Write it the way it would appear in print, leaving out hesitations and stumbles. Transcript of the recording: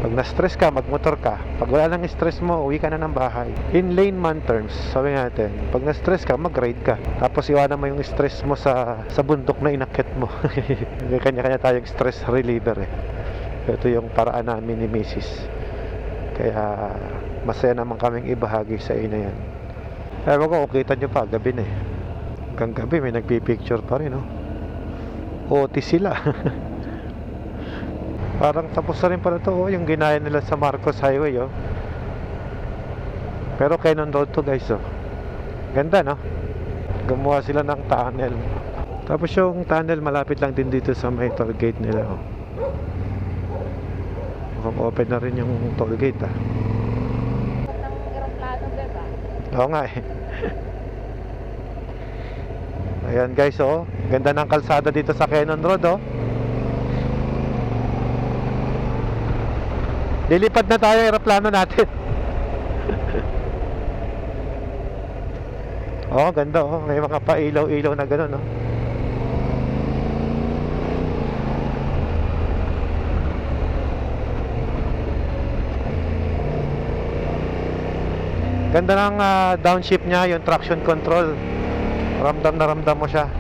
Pag na-stress ka, magmotor ka. Pag wala nang stress mo, uwi ka na ng bahay. In layman terms, sabi natin, pag na-stress ka, mag-ride ka. Tapos iwanan mo yung stress mo sa bundok na inakyat mo. Kanya-kanya tayong stress reliever eh. Ito yung paraan namin ni Mrs. Kaya masaya naman kaming ibahagi sa inyo yan. Ewan ko, kita nyo pa, gabi na eh. Hanggang gabi may nagpipicture pa rin, no? OT sila. Parang tapos na rin pala to, oh, yung ginaya nila sa Marcos Highway, oh. Pero Cannon Road to, guys, oh. Ganda, no? Gumawa sila ng tunnel. Tapos yung tunnel malapit lang din dito sa may toll gate nila, oh. Mukhang open na rin yung toll gate, ah. Ng eroplano, diba? Oo nga, eh. Ayan, guys, oh. Ganda ng kalsada dito sa Cannon Road, oh. Lilipad na tayo eroplano natin. Oh, ganda, oh. May mga pailaw-ilaw na gano'n, oh. Ganda ng downshift niya, yung traction control. Ramdam na ramdam mo siya.